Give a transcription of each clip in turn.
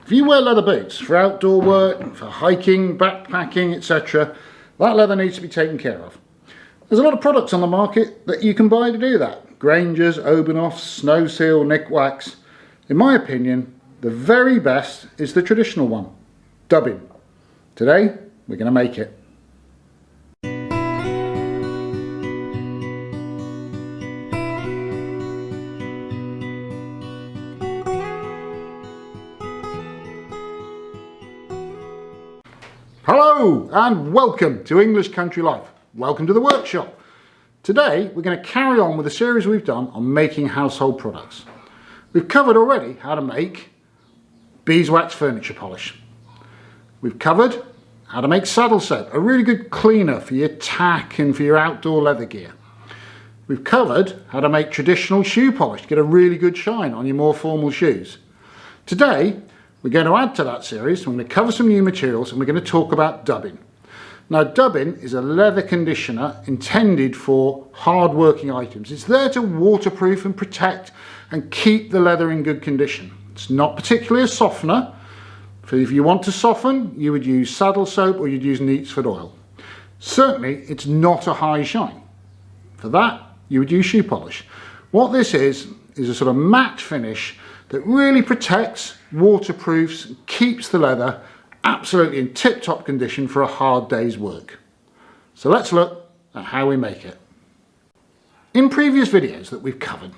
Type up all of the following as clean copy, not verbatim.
If you wear leather boots for outdoor work, for hiking, backpacking, etc., that leather needs to be taken care of. There's a lot of products on the market that you can buy to do that. Grangers, Obernoffs, Snow Seal, Nick Wax. In my opinion, the very best is the traditional one, Dubbin. Today, we're going to make it. Hello and welcome to English Country Life. Welcome to the workshop. Today we're going to carry on with the series we've done on making household products. We've covered already how to make beeswax furniture polish. We've covered how to make saddle soap, a really good cleaner for your tack and for your outdoor leather gear. We've covered how to make traditional shoe polish to get a really good shine on your more formal shoes. Today we're going to add to that series. We're going to cover some new materials and we're going to talk about Dubbin. Now, Dubbin is a leather conditioner intended for hard working items. It's there to waterproof and protect and keep the leather in good condition. It's not particularly a softener. So if you want to soften, you would use saddle soap or you'd use Neatsford oil. Certainly, it's not a high shine. For that, you would use shoe polish. What this is a sort of matte finish that really protects, waterproofs, keeps the leather absolutely in tip-top condition for a hard day's work. So let's look at how we make it. In previous videos that we've covered,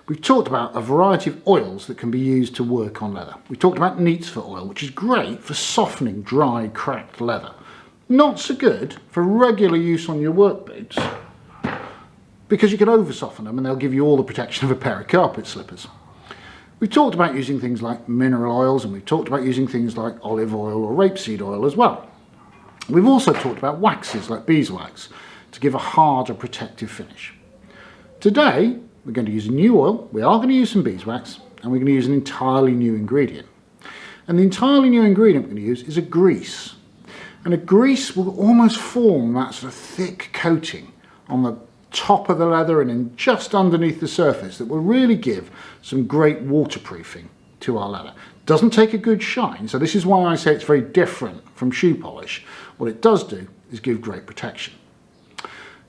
we've talked about a variety of oils that can be used to work on leather. We talked about Neatsford oil, which is great for softening dry, cracked leather. Not so good for regular use on your work boots, because you can over soften them and they'll give you all the protection of a pair of carpet slippers. We've talked about using things like mineral oils, and we've talked about using things like olive oil or rapeseed oil as well. We've also talked about waxes like beeswax to give a harder protective finish. Today we're going to use a new oil, we are going to use some beeswax, and we're going to use an entirely new ingredient. And the entirely new ingredient we're going to use is a grease. And a grease will almost form that sort of thick coating on the top of the leather and in just underneath the surface that will really give some great waterproofing to our leather. Doesn't take a good shine, so this is why I say it's very different from shoe polish. What it does do is give great protection.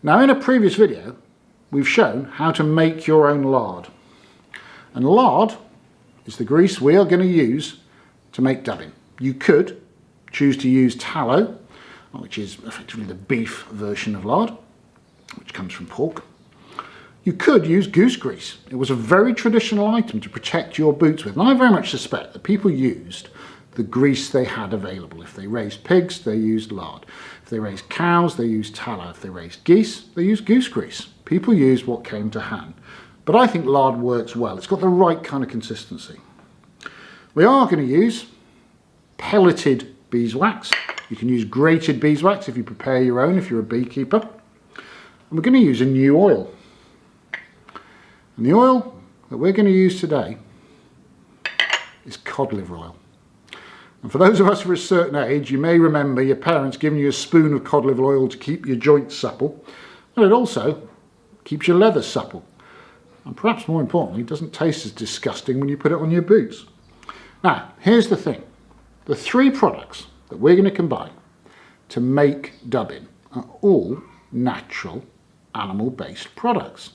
Now, in a previous video we've shown how to make your own lard, and lard is the grease we are going to use to make Dubbin. You could choose to use tallow, which is effectively the beef version of lard, which comes from pork. You could use goose grease. It was a very traditional item to protect your boots with, and I very much suspect that people used the grease they had available. If they raised pigs, they used lard. If they raised cows, they used tallow. If they raised geese, they used goose grease. People used what came to hand. But I think lard works well. It's got the right kind of consistency. We are going to use pelleted beeswax. You can use grated beeswax if you prepare your own, if you're a beekeeper. And we're going to use a new oil. And the oil that we're going to use today is cod liver oil. And for those of us of a certain age, you may remember your parents giving you a spoon of cod liver oil to keep your joints supple. And it also keeps your leather supple. And perhaps more importantly, it doesn't taste as disgusting when you put it on your boots. Now, here's the thing. The three products that we're going to combine to make Dubbin are all natural animal-based products.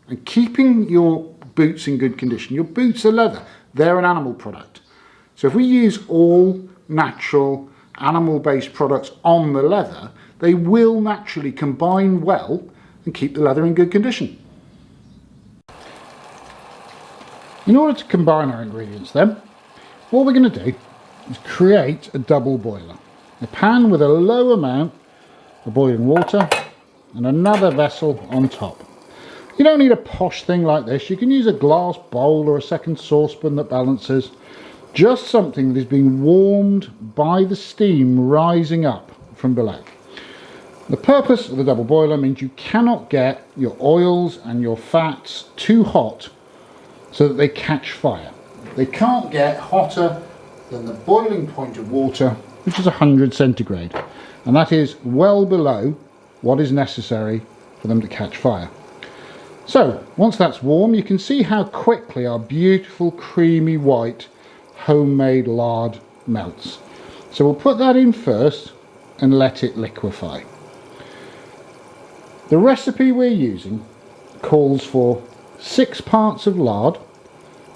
And keeping your boots in good condition, your boots are leather, they're an animal product. So if we use all natural animal-based products on the leather, they will naturally combine well and keep the leather in good condition. In order to combine our ingredients then, what we're going to do is create a double boiler. A pan with a low amount of boiling water and another vessel on top. You don't need a posh thing like this. You can use a glass bowl or a second saucepan that balances. Just something that is being warmed by the steam rising up from below. The purpose of the double boiler means you cannot get your oils and your fats too hot so that they catch fire. They can't get hotter than the boiling point of water, which is 100 centigrade, and that is well below what is necessary for them to catch fire. So once that's warm, you can see how quickly our beautiful creamy white homemade lard melts. So we'll put that in first and let it liquefy. The recipe we're using calls for 6 parts of lard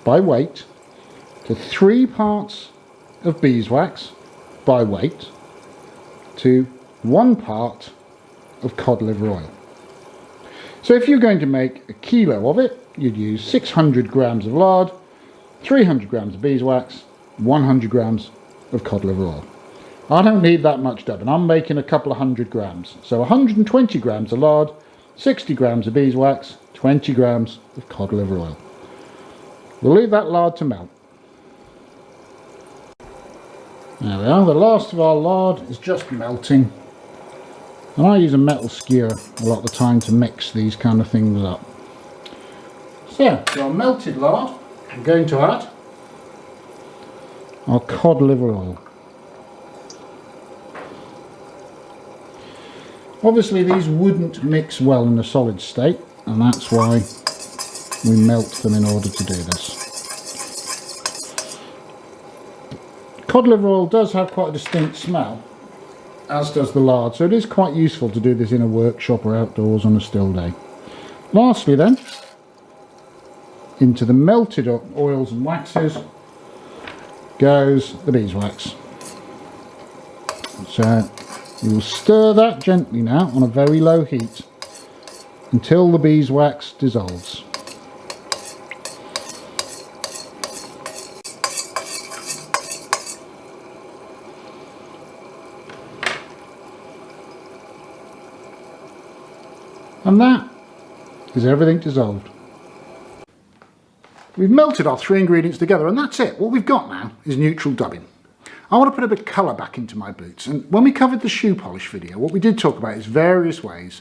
by weight to 3 parts of beeswax by weight to 1 part of cod liver oil. So if you're going to make a kilo of it, you'd use 600 grams of lard, 300 grams of beeswax, 100 grams of cod liver oil. I don't need that much Dubbin. I'm making a couple of 100 grams. So 120 grams of lard, 60 grams of beeswax, 20 grams of cod liver oil. We'll leave that lard to melt. There we are, the last of our lard is just melting. And I use a metal skewer a lot of the time to mix these kind of things up. So, to our melted lard, I'm going to add our cod liver oil. Obviously these wouldn't mix well in a solid state, and that's why we melt them in order to do this. Cod liver oil does have quite a distinct smell, as does the lard, so it is quite useful to do this in a workshop or outdoors on a still day. Lastly then, into the melted oils and waxes goes the beeswax. So you will stir that gently now on a very low heat until the beeswax dissolves. And that is everything dissolved. We've melted our 3 ingredients together, and that's it. What we've got now is neutral dubbing. I want to put a bit of colour back into my boots, and when we covered the shoe polish video, what we did talk about is various ways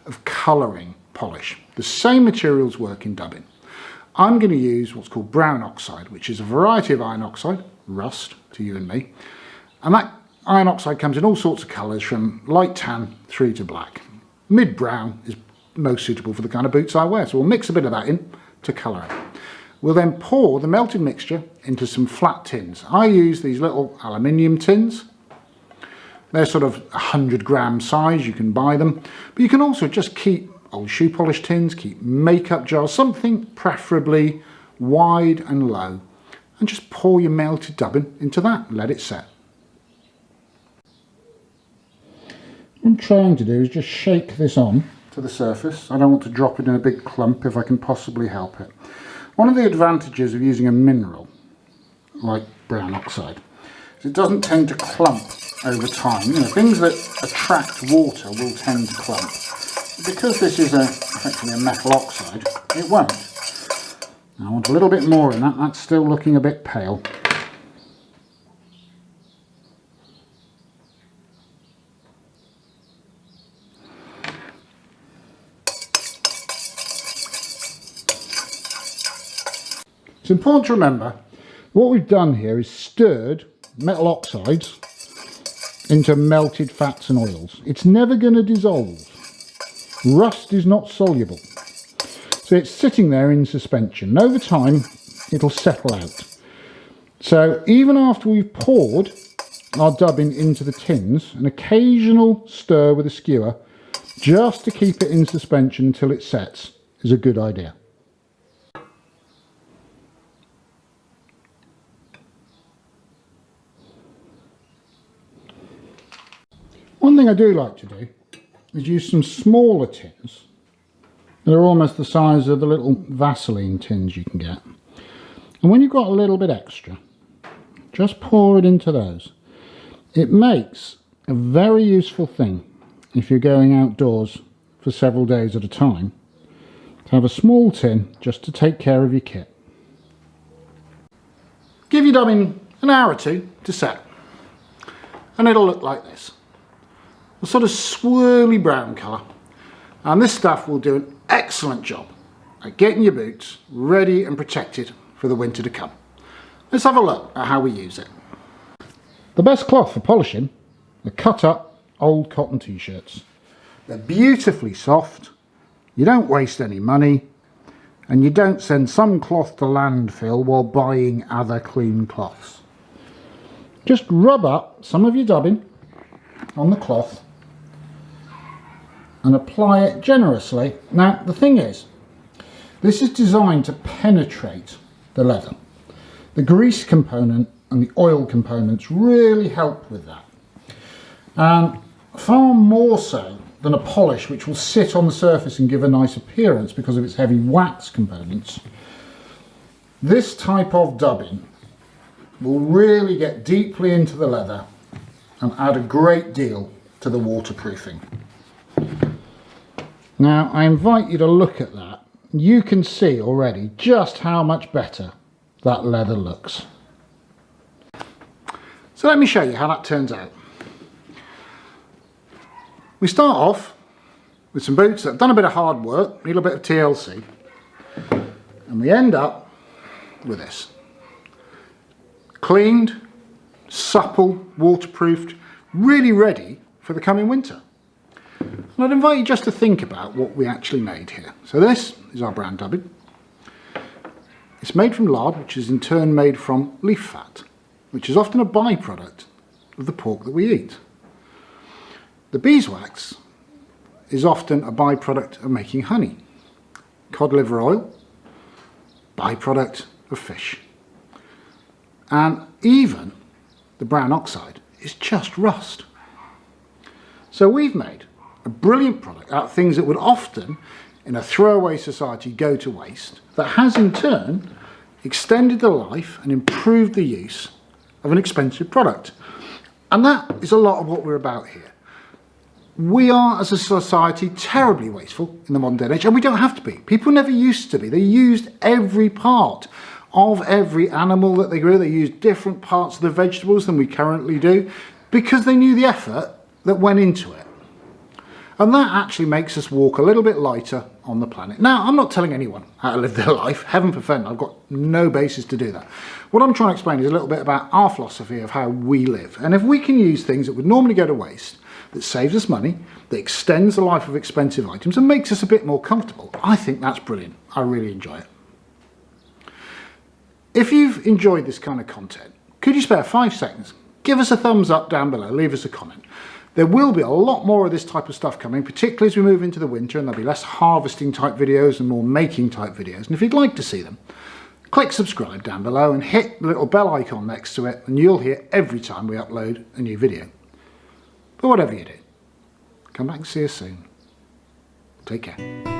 of colouring polish. The same materials work in dubbing. I'm going to use what's called brown oxide, which is a variety of iron oxide, rust to you and me, and that iron oxide comes in all sorts of colours from light tan through to black. Mid brown is most suitable for the kind of boots I wear, so we'll mix a bit of that in to colour it. We'll then pour the melted mixture into some flat tins. I use these little aluminium tins. They're sort of 100 gram size, you can buy them. But you can also just keep old shoe polish tins, keep makeup jars, something preferably wide and low. And just pour your melted dubbin into that and let it set. What I'm trying to do is just shake this on to the surface. I don't want to drop it in a big clump if I can possibly help it. One of the advantages of using a mineral like brown oxide is it doesn't tend to clump over time. You know, things that attract water will tend to clump. Because this is effectively a metal oxide, it won't. Now I want a little bit more in that. That's still looking a bit pale. It's important to remember what we've done here is stirred metal oxides into melted fats and oils. It's never going to dissolve. Rust is not soluble. So it's sitting there in suspension. And over time, it'll settle out. So even after we've poured our dubbin into the tins, an occasional stir with a skewer, just to keep it in suspension until it sets, is a good idea. One thing I do like to do is use some smaller tins. They're almost the size of the little Vaseline tins you can get. And when you've got a little bit extra, just pour it into those. It makes a very useful thing if you're going outdoors for several days at a time, to have a small tin just to take care of your kit. Give your dubbin an hour or two to set, and it'll look like this. A sort of swirly brown colour, and this stuff will do an excellent job at getting your boots ready and protected for the winter to come. Let's have a look at how we use it. The best cloth for polishing are cut up old cotton t-shirts. They're beautifully soft, you don't waste any money, and you don't send some cloth to landfill while buying other clean cloths. Just rub up some of your dubbing on the cloth and apply it generously. Now the thing is, this is designed to penetrate the leather. The grease component and the oil components really help with that. And far more so than a polish which will sit on the surface and give a nice appearance because of its heavy wax components, this type of dubbing will really get deeply into the leather and add a great deal to the waterproofing. Now I invite you to look at that. You can see already just how much better that leather looks. So let me show you how that turns out. We start off with some boots that have done a bit of hard work, need a bit of TLC, and we end up with this. Cleaned, supple, waterproofed, really ready for the coming winter. And I'd invite you just to think about what we actually made here. So this is our brown dubbin. It's made from lard, which is in turn made from leaf fat, which is often a byproduct of the pork that we eat. The beeswax is often a byproduct of making honey. Cod liver oil, byproduct of fish. And even the brown oxide is just rust. So we've made a brilliant product out of things that would often, in a throwaway society, go to waste, that has in turn extended the life and improved the use of an expensive product. And that is a lot of what we're about here. We are, as a society, terribly wasteful in the modern age, and we don't have to be. People never used to be. They used every part of every animal that they grew. They used different parts of the vegetables than we currently do because they knew the effort that went into it. And that actually makes us walk a little bit lighter on the planet. Now, I'm not telling anyone how to live their life. Heaven forfend, I've got no basis to do that. What I'm trying to explain is a little bit about our philosophy of how we live. And if we can use things that would normally go to waste, that saves us money, that extends the life of expensive items and makes us a bit more comfortable, I think that's brilliant. I really enjoy it. If you've enjoyed this kind of content, could you spare 5 seconds? Give us a thumbs up down below, leave us a comment. There will be a lot more of this type of stuff coming, particularly as we move into the winter, and there'll be less harvesting type videos and more making type videos. And if you'd like to see them, click subscribe down below and hit the little bell icon next to it, and you'll hear every time we upload a new video. But whatever you do, come back and see us soon. Take care.